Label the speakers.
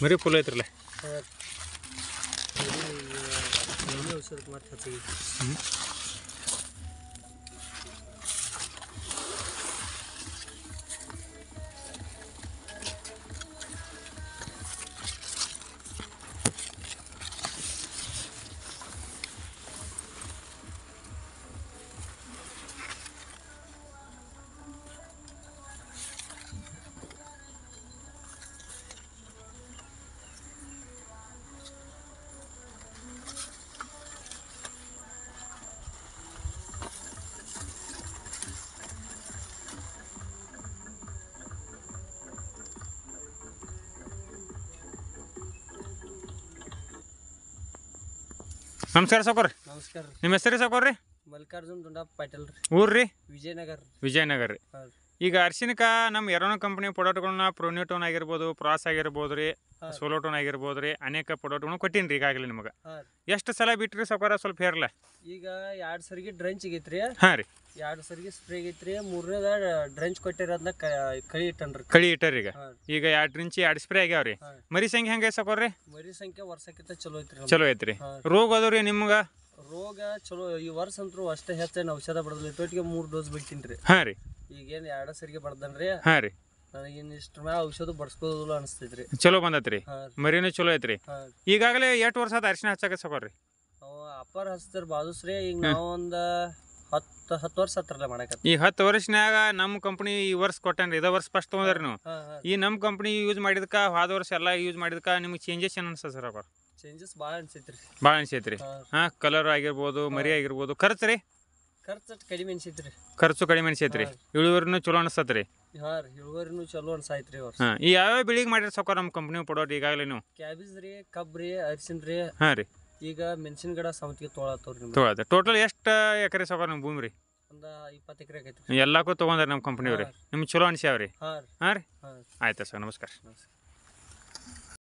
Speaker 1: ಮರಿ ಫುಲ್ ಐತ್ರಲ್ಲ ನಮಸ್ಕಾರ ಸಾಕೋರಿ.
Speaker 2: ನಮಸ್ಕಾರ.
Speaker 1: ನಿಮ್ಮ ಹೆಸರು ಸಾಕೋರಿ?
Speaker 2: ಮಲ್ಲಿಕಾರ್ಜುನ್ ದುಂಡಪ್ಪ ಪಾಟೀಲ್ ರೀ.
Speaker 1: ಊರ್ರಿ?
Speaker 2: ವಿಜಯನಗರ
Speaker 1: ರೀ. ಈಗ ಅರ್ಶಿನಕ್ಕೆ ನಮ್ಮ ಎರೋನ ಕಂಪನಿ ಪ್ರಾಡಕ್ಟ್ಗಳನ್ನ ಪ್ರೊನ್ಯೂಟೋನ್ ಆಗಿರ್ಬೋದು, ಪ್ರಾಸ್ ಆಗಿರ್ಬೋದು ರೀ, ಸೋಲೋಟೋನ್ ಆಗಿರ್ಬೋದು ರೀ, ಅನೇಕ ಪ್ರಾಡಕ್ಟ್ಗಳನ್ನ ಕೊಟ್ಟೀನಿ ರೀ ಈಗಾಗಲೇ ನಿಮಗೆ. ಎಷ್ಟು ಸಲ ಬಿಟ್ರಿ ಸಾಕೋರ? ಸ್ವಲ್ಪ ಹೇರಲ್ಲ.
Speaker 2: ಈಗ 2 ಸರಿಗೆ ಡ್ರಂಚ್ ಆಗೈತ್ರಿ.
Speaker 1: ಹಾಂ ರೀ.
Speaker 2: 2 ಸರಿಗೆ ಸ್ಪ್ರೇ ಆಗೈತ್ರಿ. 3ನೇದ ಡ್ರಂಚ್ ಕೊಟ್ಟಿರೋದನ್ನ ಕಳಿ ಇಟ್ಟನ್ರಿ.
Speaker 1: ಕಳಿ ಇಟ್ಟರಿ. ಈಗ 2 ಇಂಚ್ 2 ಸ್ಪ್ರೇ ಆಗ್ಯಾವ್ರಿ. ಮರಿ ಸಂಖ್ಯೆ ಹೆಂಗೆ ಸಾಕೋರಿ?
Speaker 2: ಮರಿ ಸಂಖ್ಯೆ ವರ್ಷಕ್ಕಿಂತ
Speaker 1: ಚಲೋ ಐತ್ರಿ. ರೋಗ ಅದಾವ್ರಿ ನಿಮ್ಗೆ?
Speaker 2: ರೋಗ ಚಲೋ ಈ ವರ್ಷ ಅಂತೂ ಅಷ್ಟೇ ಹೆಚ್ಚೇನು ಔಷಧ ಬಡದ್ರಿ. ಟೋಟಿಗೆ 3 ಡೋಸ್ ಬಿಡ್ತೀನಿ ರೀ.
Speaker 1: ಹಾಂ ರೀ.
Speaker 2: ಈಗೇನು 2 ಸರಿಗೆ ಬಡ್ದನ್ರಿ.
Speaker 1: ಹಾಂ ರೀ.
Speaker 2: ನನಗೇನು ಇಷ್ಟ ಮ್ಯಾಲ ಔಷಧ ಬಡ್ಸ್ಕೋದಿಲ್ಲ ಅನಿಸ್ತೈತ್ರಿ.
Speaker 1: ಚಲೋ ಬಂದತ್ರಿ. ಮರಿನೂ ಚಲೋ ಐತ್ರಿ. ಈಗಾಗಲೇ 8 ವರ್ಷ ಆದ ಅರ್ಶಿನ ಹಚ್ಚಾಕ ಸಾಕೋರಿ?
Speaker 2: ಅವ ಅಪ್ಪಾರ ಹಚ್ತಾರ ಬಾದುಸ್ರಿ. ಈಗ ನಾವು ಒಂದು 10 ವರ್ಷ ಹತ್ರಲ್ಲ ಮಾಡಕ.
Speaker 1: ಈ 10 ವರ್ಷನ್ಯಾಗ ನಮ್ಮ ಕಂಪ್ನಿ ಈ ವರ್ಷ ಕೊಟ್ಟನ್ರಿ. ಇದ ವರ್ಷ ಫಸ್ಟ್ ತೊಗೊಂಡ್ರಿ ನೀವು. ಈ ನಮ್ಮ ಕಂಪ್ನಿ ಯೂಸ್ ಮಾಡಿದ್ಕ ಹೋದ ವರ್ಷ ಎಲ್ಲ ಯೂಸ್ ಮಾಡಿದ್ಕ ನಿಮ್ಗೆ ಚೇಂಜಸ್ ಏನು ಅನ್ಸ್ತದೆ ಸರ್? ಅಪ್ಪ
Speaker 2: ಚೇಂಜಸ್ ಭಾಳ ಅನ್ಸೈತ್ರಿ.
Speaker 1: ಭಾಳ ಅನ್ಸೈತ್ರಿ. ಹಾಂ, ಕಲರ್ ಆಗಿರ್ಬೋದು, ಮರಿ ಆಗಿರ್ಬೋದು. ಖರ್ಚು ರೀ?
Speaker 2: ಖರ್ಚು ಕಡಿಮೆ ಅನ್ಸೈತ್ರಿ.
Speaker 1: ಖರ್ಚು ಕಡಿಮೆ ಅನ್ಸೈತ್ರಿ. ಇಳುವರಿನೂ ಚಲೋ ಅನಿಸ್ತತ್ರಿ.
Speaker 2: ಹಾಂ ರೀ, ಇಳುವರಿನೂ ಚಲೋ ಅನ್ಸಾಯ್ತ್ರಿ.
Speaker 1: ಹಾಂ, ಈ ಯಾವ್ಯಾವ ಬೆಳಿಗ್ಗೆ ಮಾಡಿರಿ ಸಾಕೋರ ನಮ್ಮ ಕಂಪ್ನಿ ಪ್ರಾಡಕ್ಟ್ ಈಗಾಗಲೇ ನೀವು?
Speaker 2: ಕ್ಯಾಬೇಜ್ ರೀ, ಕಬ್ಬು ರೀ, ಅರಿಶಿನ ರೀ.
Speaker 1: ಹಾಂ ರೀ.
Speaker 2: ಈಗ ಮೆಣಸಿನ ಗಿಡ ಸೌತಿಗೆ ತೊಗೊಳತ್ತವ್ರಿ.
Speaker 1: ಟೋಟಲ್ ಎಷ್ಟು ಎಕರೆ ಸಾಕೋರ ನಿಮ್ಮ ಭೂಮಿ ರೀ?
Speaker 2: ಒಂದು 20 ಎಕರೆ ಆಗೈತ್ರಿ.
Speaker 1: ಎಲ್ಲಕ್ಕೂ ತೊಗೊಂಡ್ರಿ ನಮ್ಮ ಕಂಪ್ನಿಯವ್ರಿ. ನಿಮ್ಗೆ ಚಲೋ ಅನ್ಸ್ಯಾವ್ರಿ?
Speaker 2: ಹಾಂ
Speaker 1: ಹಾಂ ರೀ. ಆಯ್ತು ಸರ್, ನಮಸ್ಕಾರ.